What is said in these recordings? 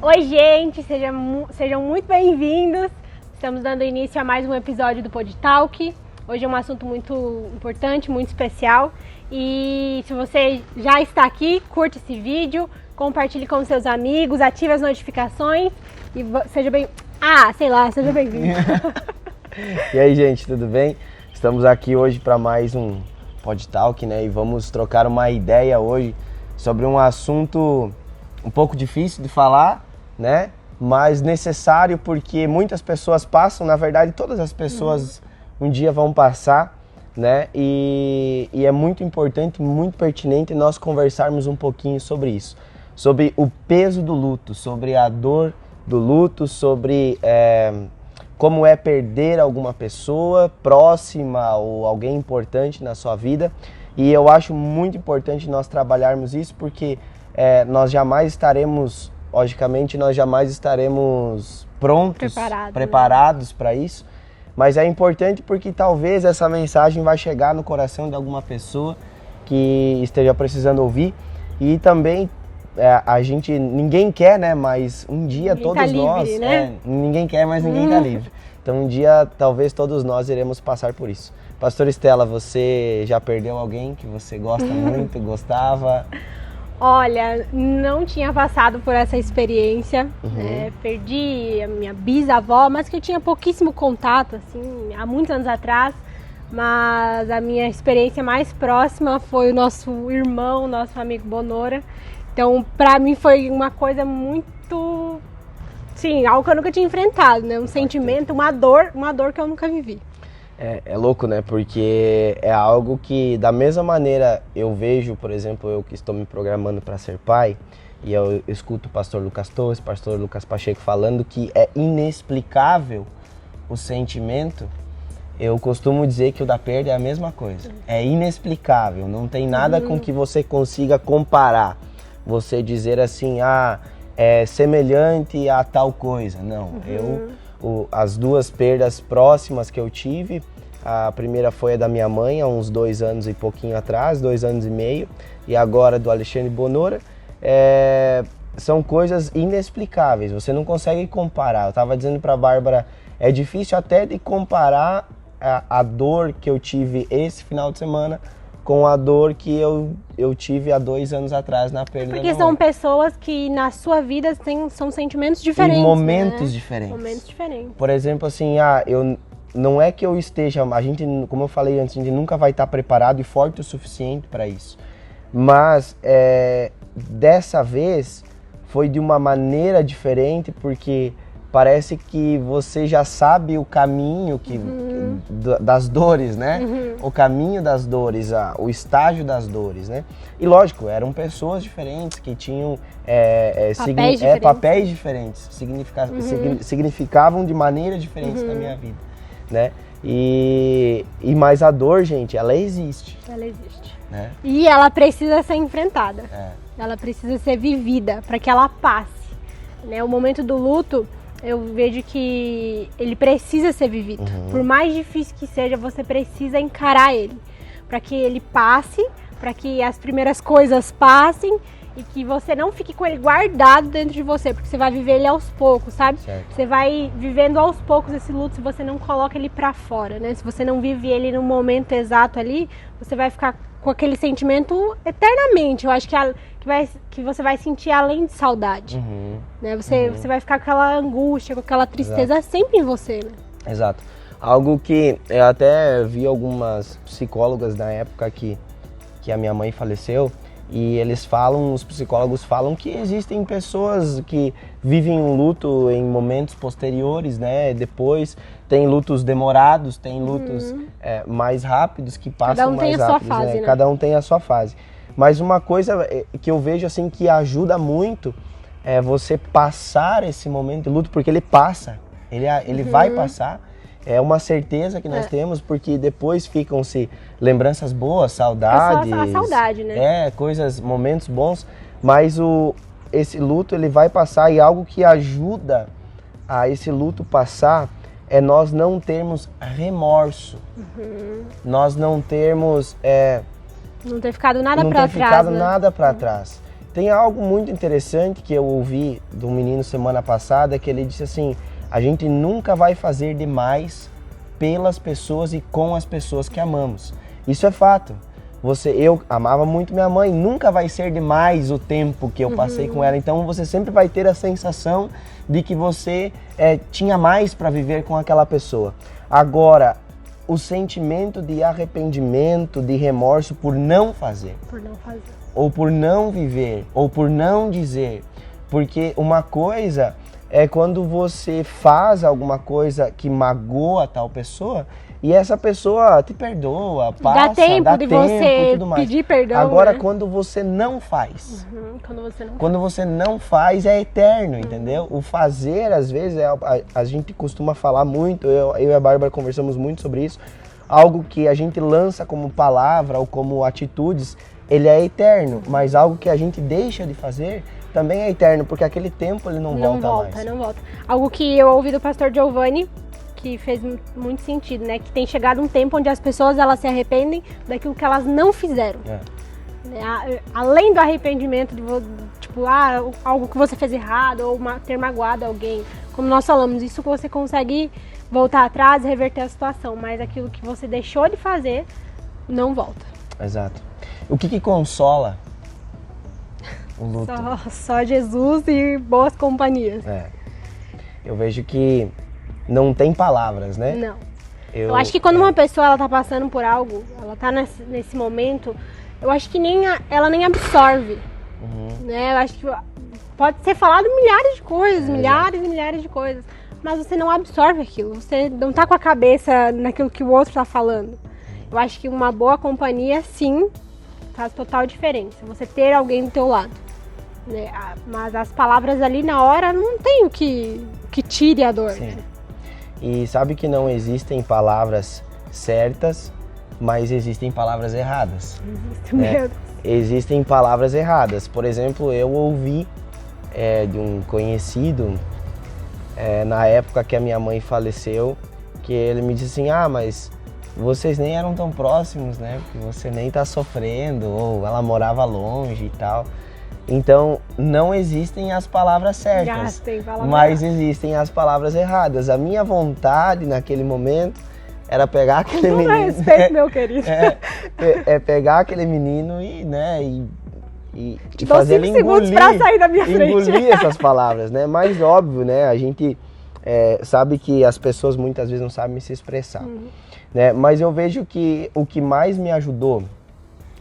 Oi, gente, sejam muito bem-vindos. Estamos dando início a mais um episódio do PodTalk. Hoje é um assunto muito importante, muito especial. E se você já está aqui, curte esse vídeo, compartilhe com seus amigos, ative as notificações e seja bem-vindo. E aí, gente, tudo bem? Estamos aqui hoje para mais um PodTalk, né? E vamos trocar uma ideia hoje sobre um assunto um pouco difícil de falar, né? Mas necessário, porque muitas pessoas passam, na verdade todas as pessoas um dia vão passar, né? E é muito importante, muito pertinente nós conversarmos um pouquinho sobre isso. Sobre o peso do luto, sobre a dor do luto, sobre como é perder alguma pessoa próxima ou alguém importante na sua vida. E eu acho muito importante nós trabalharmos isso, porque nós jamais estaremos, logicamente, prontos, preparados para isso. Mas é importante porque talvez essa mensagem vai chegar no coração de alguma pessoa que esteja precisando ouvir. E também ninguém quer, né? Mas um dia ninguém todos nós, né? Ninguém quer, mas ninguém está livre. Então um dia talvez todos nós iremos passar por isso. Pastor Estela, você já perdeu alguém que você gosta muito, gostava? Olha, não tinha passado por essa experiência, perdi a minha bisavó, mas que eu tinha pouquíssimo contato, assim, há muitos anos atrás, mas a minha experiência mais próxima foi o nosso irmão, nosso amigo Bonora. Então, pra mim foi uma coisa muito, sim, algo que eu nunca tinha enfrentado, né? Um sentimento, uma dor que eu nunca vivi. É louco, né? Porque é algo que, da mesma maneira, eu vejo, por exemplo, eu que estou me programando para ser pai, e eu escuto o pastor Lucas Torres, pastor Lucas Pacheco falando que é inexplicável o sentimento. Eu costumo dizer que o da perda é a mesma coisa. É inexplicável, não tem nada com que você consiga comparar. Você dizer assim, é semelhante a tal coisa. Não, as duas perdas próximas que eu tive, a primeira foi a da minha mãe, há uns 2 anos e pouquinho atrás, 2 anos e meio, e agora do Alexandre Bonora, são coisas inexplicáveis, você não consegue comparar. Eu estava dizendo para a Bárbara, é difícil até de comparar a dor que eu tive esse final de semana com a dor que eu tive há 2 anos atrás na perda da minha mãe. Porque são pessoas que na sua vida são sentimentos diferentes, e momentos né? diferentes. Momentos diferentes. Por exemplo, assim, não é que eu esteja, a gente, como eu falei antes, a gente nunca vai estar preparado e forte o suficiente para isso. Mas dessa vez foi de uma maneira diferente, porque parece que você já sabe o caminho das dores, né? O caminho das dores, o estágio das dores, né? E lógico, eram pessoas diferentes que tinham papéis diferentes, significavam de maneiras diferentes na minha vida, né? Mas a dor, gente, ela existe. Ela existe. Né? E ela precisa ser enfrentada. Ela precisa ser vivida para que ela passe. Né? O momento do luto, eu vejo que ele precisa ser vivido. Por mais difícil que seja, você precisa encarar ele. Para que ele passe, para que as primeiras coisas passem e que você não fique com ele guardado dentro de você, porque você vai viver ele aos poucos, sabe? Certo. Você vai vivendo aos poucos esse luto se você não coloca ele para fora, né? Se você não vive ele no momento exato ali, você vai ficar com aquele sentimento eternamente. Eu acho que você vai sentir além de saudade. Né? Você vai ficar com aquela angústia, com aquela tristeza sempre em você. Né? Exato. Algo que eu até vi algumas psicólogas na época que a minha mãe faleceu, e os psicólogos falam que existem pessoas que vivem um luto em momentos posteriores, né? Depois tem lutos demorados, tem lutos mais rápidos que passam mais rápido. Cada um tem a sua fase, né? Cada um tem a sua fase. Mas uma coisa que eu vejo assim que ajuda muito é você passar esse momento de luto, porque ele passa, ele vai passar. É uma certeza que nós temos, porque depois ficam-se lembranças boas, saudades. A saudade, né? Momentos bons, mas esse luto ele vai passar, e algo que ajuda a esse luto passar é nós não termos remorso. Nós não termos... não ter ficado nada para trás. Nada para trás. Tem algo muito interessante que eu ouvi de um menino semana passada, que ele disse assim, a gente nunca vai fazer demais pelas pessoas e com as pessoas que amamos. Isso é fato. Eu amava muito minha mãe, nunca vai ser demais o tempo que eu passei com ela. Então você sempre vai ter a sensação de que você tinha mais para viver com aquela pessoa. Agora, o sentimento de arrependimento, de remorso por não fazer. Por não fazer. Ou por não viver, ou por não dizer. Porque uma coisa é quando você faz alguma coisa que magoa tal pessoa e essa pessoa te perdoa, passa, dá tempo de você e tudo mais. Pedir perdão. Agora, né? quando você não faz, quando você não faz é eterno, entendeu? O fazer, às vezes, a gente costuma falar muito, eu e a Bárbara conversamos muito sobre isso, algo que a gente lança como palavra ou como atitudes, ele é eterno, mas algo que a gente deixa de fazer também é eterno, porque aquele tempo ele não volta mais. Não volta. Algo que eu ouvi do pastor Giovanni, que fez muito sentido, né? Que tem chegado um tempo onde as pessoas elas se arrependem daquilo que elas não fizeram. Além do arrependimento de tipo, algo que você fez errado ou ter magoado alguém. Como nós falamos, isso que você consegue voltar atrás e reverter a situação, mas aquilo que você deixou de fazer não volta. Exato. O que consola o luto? Só Jesus e boas companhias. Eu vejo que não tem palavras, né? Não. Eu acho que quando uma pessoa ela tá passando por algo, ela tá nesse momento, eu acho que ela nem absorve. Né? Eu acho que pode ser falado milhares de coisas, milhares e milhares de coisas, mas você não absorve aquilo, você não tá com a cabeça naquilo que o outro tá falando. Eu acho que uma boa companhia, sim, faz total diferença. Você ter alguém do teu lado. Né? Mas as palavras ali na hora não tem o que tire a dor. Né? E sabe que não existem palavras certas, mas existem palavras erradas. Né? Existem palavras erradas. Por exemplo, eu ouvi de um conhecido, na época que a minha mãe faleceu, que ele me disse assim, mas vocês nem eram tão próximos, né? Porque você nem tá sofrendo, ou ela morava longe e tal. Então, não existem as palavras certas, mas existem as palavras erradas. A minha vontade naquele momento era pegar aquele menino... respeito, meu querido. Pegar aquele menino e, né, e fazer ele engolir, pra sair da minha frente. Engolir essas palavras, né? Mas óbvio, né? A gente sabe que as pessoas muitas vezes não sabem se expressar. Né? Mas eu vejo que o que mais me ajudou,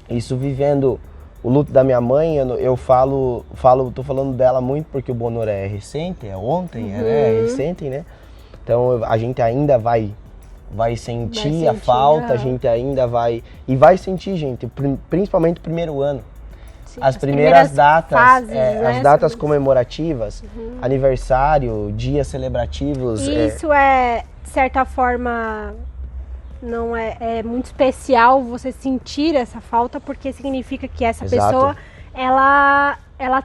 isso vivendo o luto da minha mãe, tô falando dela muito porque o Bonor é recente, é ontem, é recente, né? Então a gente ainda vai sentir a falta, a gente ainda vai sentir, gente, principalmente o primeiro ano. Sim, as primeiras datas, fases, né? As datas comemorativas, aniversário, dias celebrativos. Isso de certa forma, não é muito especial você sentir essa falta, porque significa que essa pessoa, ela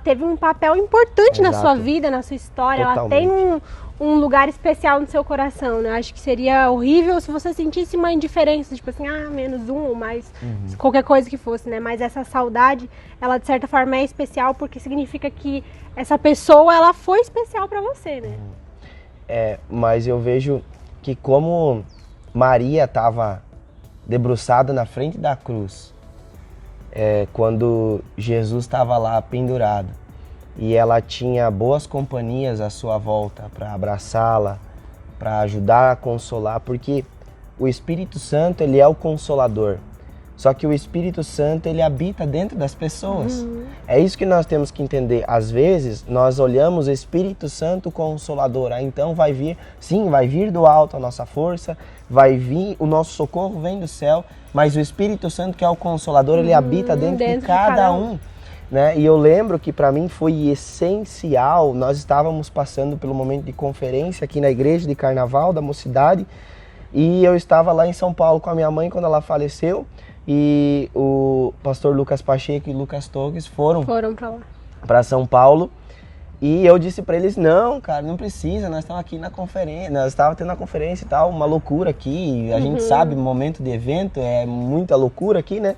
teve um papel importante na sua vida, na sua história. Totalmente. Ela tem um lugar especial no seu coração, né? Acho que seria horrível se você sentisse uma indiferença, tipo assim, menos um ou mais, qualquer coisa que fosse, né? Mas essa saudade, ela de certa forma é especial porque significa que essa pessoa, ela foi especial pra você, né? Mas eu vejo que como Maria estava debruçada na frente da cruz, quando Jesus estava lá pendurado, e ela tinha boas companhias à sua volta para abraçá-la, para ajudar a consolar, porque o Espírito Santo, ele é o consolador. Só que o Espírito Santo, ele habita dentro das pessoas. É isso que nós temos que entender. Às vezes, nós olhamos o Espírito Santo consolador. Então vai vir do alto a nossa força, vai vir, o nosso socorro vem do céu, mas o Espírito Santo, que é o consolador, ele habita dentro de cada um. Né? E eu lembro que para mim foi essencial, nós estávamos passando pelo momento de conferência aqui na igreja de Carnaval da Mocidade, e eu estava lá em São Paulo com a minha mãe quando ela faleceu, e o pastor Lucas Pacheco e Lucas Torres foram para São Paulo, e eu disse para eles, não, cara, não precisa, nós estamos aqui na conferência, nós estávamos tendo uma conferência e tal, uma loucura aqui, a gente sabe, momento de evento, é muita loucura aqui, né?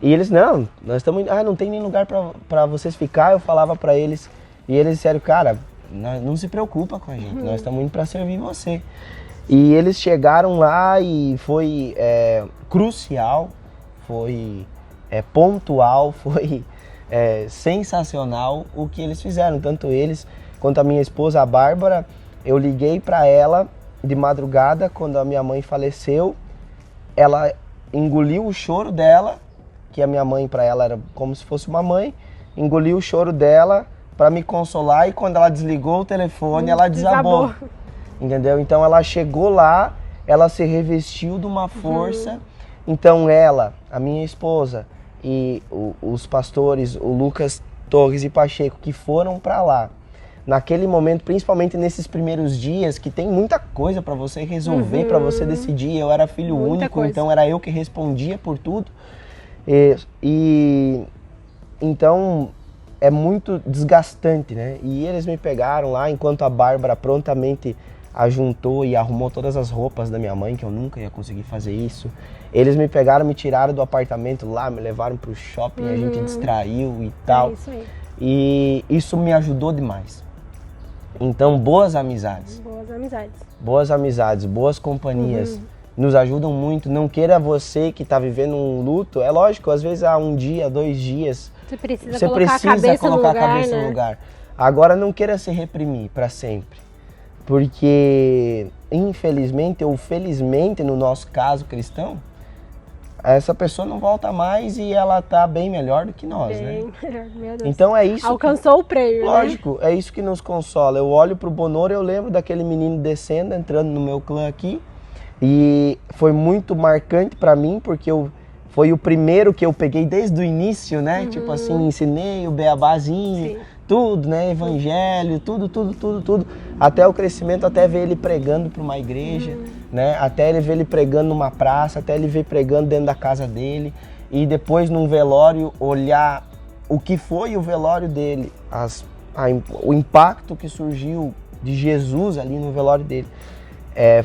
E eles, não, nós estamos, não tem nem lugar para vocês ficar. Eu falava para eles, e eles disseram, cara, não se preocupa com a gente, nós estamos indo para servir você. E eles chegaram lá e foi crucial, foi pontual, foi sensacional o que eles fizeram, tanto eles quanto a minha esposa, a Bárbara. Eu liguei para ela de madrugada, quando a minha mãe faleceu, ela engoliu o choro dela, que a minha mãe para ela era como se fosse uma mãe, engoliu o choro dela para me consolar, e quando ela desligou o telefone, ela desabou. Entendeu? Então ela chegou lá, ela se revestiu de uma força. Então ela, a minha esposa e os pastores, o Lucas Torres e Pacheco, que foram para lá, naquele momento, principalmente nesses primeiros dias, que tem muita coisa para você resolver, para você decidir. Eu era filho único, então era eu que respondia por tudo. E então é muito desgastante, né? E eles me pegaram lá, enquanto a Bárbara prontamente ajuntou e arrumou todas as roupas da minha mãe, que eu nunca ia conseguir fazer isso. Eles me pegaram, me tiraram do apartamento lá, me levaram pro shopping, a gente distraiu e tal. Isso aí. E isso me ajudou demais. Então, boas amizades. Boas amizades, boas companhias nos ajudam muito. Não queira você que está vivendo um luto, é lógico, às vezes há um dia, 2 dias, você precisa colocar a cabeça no lugar. Agora, não queira se reprimir para sempre. Porque, infelizmente ou felizmente, no nosso caso cristão, essa pessoa não volta mais e ela tá bem melhor do que nós, né? Meu Deus. Então é isso. Alcançou o prêmio, lógico, né? É isso que nos consola. Eu olho pro Bonoro e eu lembro daquele menino descendo, entrando no meu clã aqui. E foi muito marcante para mim, porque foi o primeiro que eu peguei desde o início, né? Tipo assim, ensinei o beabazinho, tudo, né? Evangelho, tudo. Até o crescimento, até ver ele pregando para uma igreja, né? Até ele ver ele pregando numa praça, até ele ver pregando dentro da casa dele. E depois num velório olhar o que foi o velório dele, o impacto que surgiu de Jesus ali no velório dele.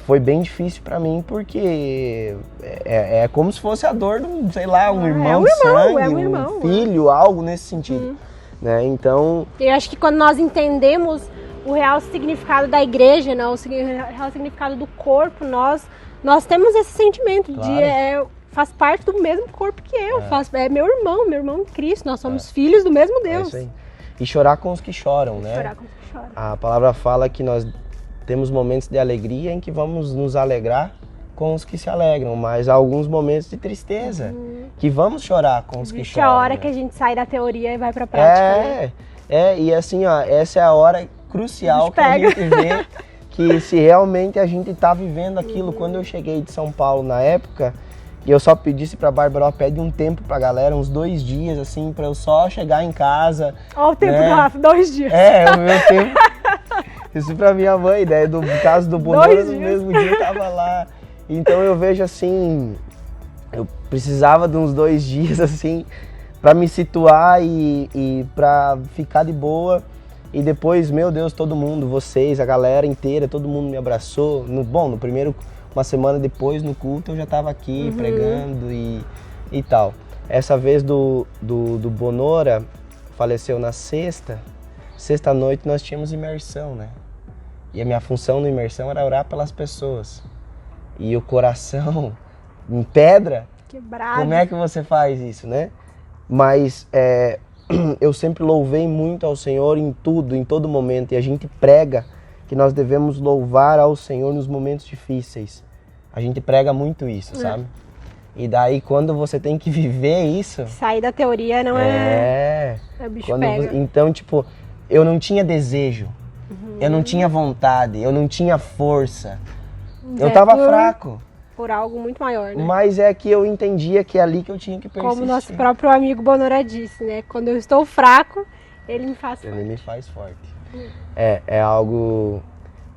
Foi bem difícil para mim, porque é como se fosse a dor de, sei lá, um irmão de sangue, um filho, algo nesse sentido. Né? Então, eu acho que quando nós entendemos o real significado da igreja, né? O real significado do corpo, nós temos esse sentimento de faz parte do mesmo corpo que eu, é meu irmão em Cristo, nós somos filhos do mesmo Deus. Isso aí. E chorar com os que choram, né? Chorar com os que choram. A palavra fala que nós temos momentos de alegria em que vamos nos alegrar com os que se alegram, mas há alguns momentos de tristeza que vamos chorar com os que choram. É a hora que a gente sai da teoria e vai pra prática. E assim, ó, essa é a hora crucial que a gente vê que se realmente a gente tá vivendo aquilo. Quando eu cheguei de São Paulo na época, e eu só pedisse pra Bárbara, ó, pede um tempo pra galera, uns 2 dias, assim, pra eu só chegar em casa. Ó o tempo do Rafa, 2 dias. O meu tempo. Isso pra minha mãe, né? Do caso do Bonoro, no mesmo dia eu tava lá. Então eu vejo assim, eu precisava de uns 2 dias, assim, pra me situar e pra ficar de boa. E depois, meu Deus, todo mundo, vocês, a galera inteira, todo mundo me abraçou. No primeiro, uma semana depois, no culto, eu já tava aqui pregando e tal. Essa vez do Bonora, faleceu na sexta noite, nós tínhamos imersão, né? E a minha função na imersão era orar pelas pessoas. E o coração em pedra, quebrado. Como é que você faz isso, né? Mas eu sempre louvei muito ao Senhor em tudo, em todo momento. E a gente prega que nós devemos louvar ao Senhor nos momentos difíceis. A gente prega muito isso, sabe? E daí quando você tem que viver isso... Sair da teoria não é... O bicho pega. Então, tipo, eu não tinha desejo. Eu não tinha vontade, eu não tinha força. Eu tava fraco. Por algo muito maior, né? Mas é que eu entendia que é ali que eu tinha que persistir. Como nosso próprio amigo Bonora disse, né? Quando eu estou fraco, ele me faz forte. Ele me faz forte. É algo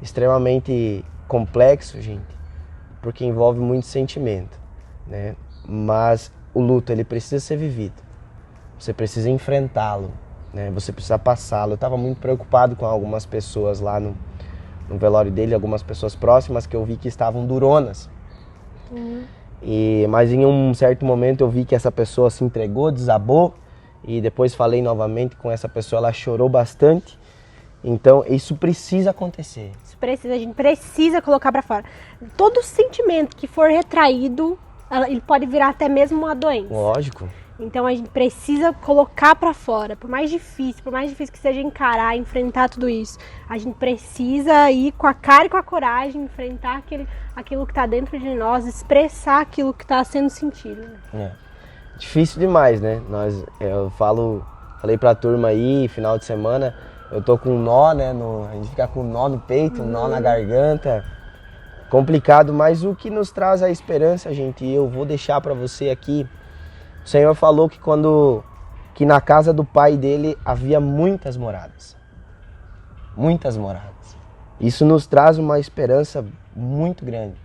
extremamente complexo, gente, porque envolve muito sentimento, né? Mas o luto, ele precisa ser vivido. Você precisa enfrentá-lo, né? Você precisa passá-lo. Eu estava muito preocupado com algumas pessoas lá no velório dele, algumas pessoas próximas que eu vi que estavam duronas. Mas em um certo momento eu vi que essa pessoa se entregou, desabou, e depois falei novamente com essa pessoa, ela chorou bastante. Então isso precisa acontecer. Isso precisa, a gente precisa colocar para fora. Todo sentimento que for retraído, ele pode virar até mesmo uma doença. Lógico. Então a gente precisa colocar para fora, por mais difícil que seja encarar, enfrentar tudo isso, a gente precisa ir com a cara e com a coragem, enfrentar aquilo que está dentro de nós, expressar aquilo que está sendo sentido. Né? Difícil demais, né? Eu falei pra turma aí, final de semana, eu tô com um nó, né? A gente fica com um nó no peito, um nó na garganta. Complicado, mas o que nos traz a esperança, gente, eu vou deixar para você aqui. O Senhor falou que na casa do pai dele havia muitas moradas. Muitas moradas. Isso nos traz uma esperança muito grande,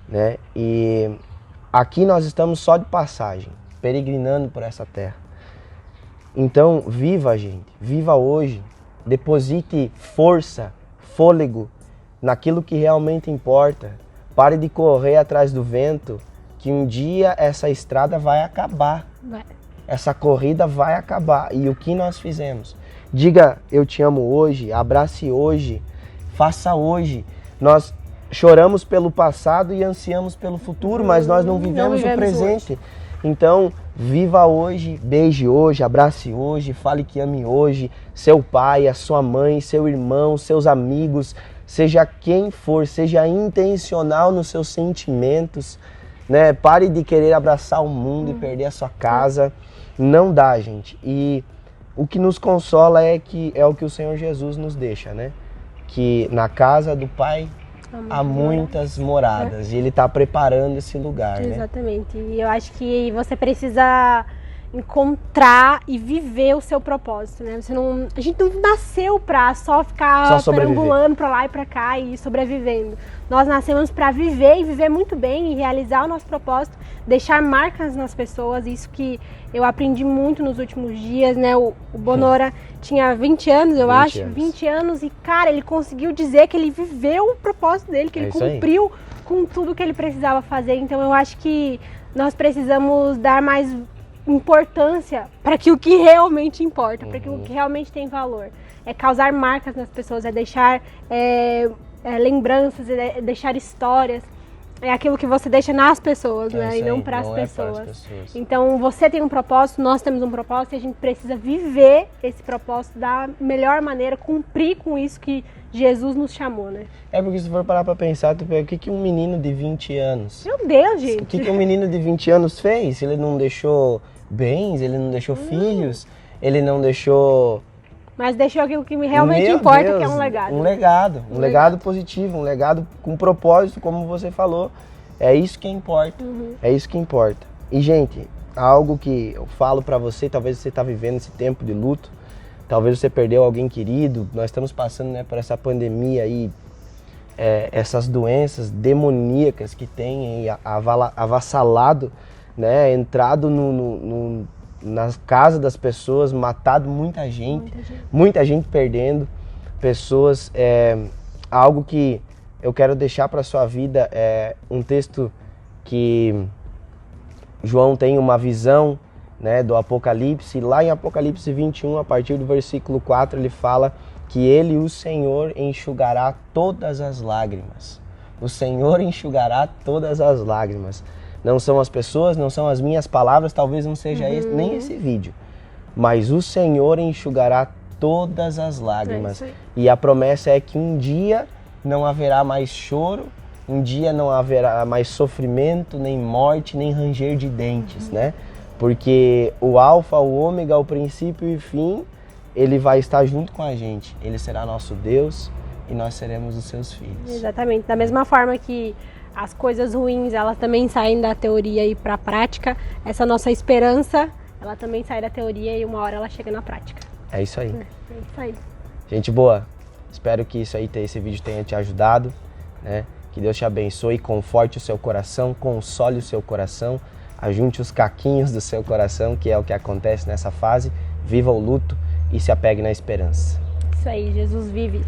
né? E aqui nós estamos só de passagem, peregrinando por essa terra. Então, viva, gente, viva hoje. Deposite força, fôlego naquilo que realmente importa. Pare de correr atrás do vento, que um dia essa estrada vai acabar. Essa corrida vai acabar. E o que nós fizemos? Diga, eu te amo hoje, abrace hoje, faça hoje. Nós choramos pelo passado e ansiamos pelo futuro, mas nós não vivemos o presente. Hoje. Então, viva hoje, beije hoje, abrace hoje, fale que ame hoje, seu pai, a sua mãe, seu irmão, seus amigos, seja quem for, seja intencional nos seus sentimentos, né? Pare de querer abraçar o mundo e perder a sua casa. Não dá, gente. E o que nos consola é o que o Senhor Jesus nos deixa, né? Que na casa do Pai há muitas moradas e Ele está preparando esse lugar, Exatamente. E eu acho que você precisa encontrar e viver o seu propósito, né? A gente não nasceu para só ficar perambulando para lá e para cá e sobrevivendo. Nós nascemos para viver e viver muito bem e realizar o nosso propósito, deixar marcas nas pessoas. Isso que eu aprendi muito nos últimos dias, né? O Bonora tinha 20 anos, eu acho, 20 anos, e cara, ele conseguiu dizer que ele viveu o propósito dele, que ele cumpriu com tudo que ele precisava fazer. Então eu acho que nós precisamos dar mais importância para aquilo que realmente importa, para aquilo que realmente tem valor. É causar marcas nas pessoas, é deixar lembranças, é deixar histórias. É aquilo que você deixa nas pessoas, né? E não para as pessoas. Então você tem um propósito, nós temos um propósito e a gente precisa viver esse propósito da melhor maneira, cumprir com isso que Jesus nos chamou, né? Porque se for parar pra pensar, o que um menino de 20 anos... Meu Deus, gente! O que um menino de 20 anos fez? Ele não deixou bens, ele não deixou filhos, ele não deixou... Mas deixou aquilo que realmente importa, que é um legado. Um legado positivo, um legado com propósito, como você falou. É isso que importa, é isso que importa. E, gente, algo que eu falo pra você, talvez você tá vivendo esse tempo de luto, talvez você perdeu alguém querido, nós estamos passando, né, por essa pandemia aí, essas doenças demoníacas que têm avassalado, né, entrado nas casas das pessoas, matado muita gente perdendo pessoas. Algo que eu quero deixar para sua vida é um texto que João tem uma visão, né, do Apocalipse. Lá em Apocalipse 21, a partir do versículo 4, ele fala que ele, o Senhor, enxugará todas as lágrimas. O Senhor enxugará todas as lágrimas. Não são as pessoas, não são as minhas palavras, talvez não seja nem esse vídeo. Mas o Senhor enxugará todas as lágrimas. E a promessa é que um dia não haverá mais choro, um dia não haverá mais sofrimento, nem morte, nem ranger de dentes, né? Porque o Alfa, o Ômega, o princípio e o fim, ele vai estar junto com a gente. Ele será nosso Deus e nós seremos os seus filhos. Exatamente. Da mesma forma que as coisas ruins, elas também saem da teoria e para a prática, essa nossa esperança, ela também sai da teoria e uma hora ela chega na prática. É isso aí. É isso aí. Gente boa, espero que esse vídeo tenha te ajudado, né? Que Deus te abençoe, conforte o seu coração, console o seu coração, ajunte os caquinhos do seu coração, que é o que acontece nessa fase. Viva o luto e se apegue na esperança. Isso aí, Jesus vive.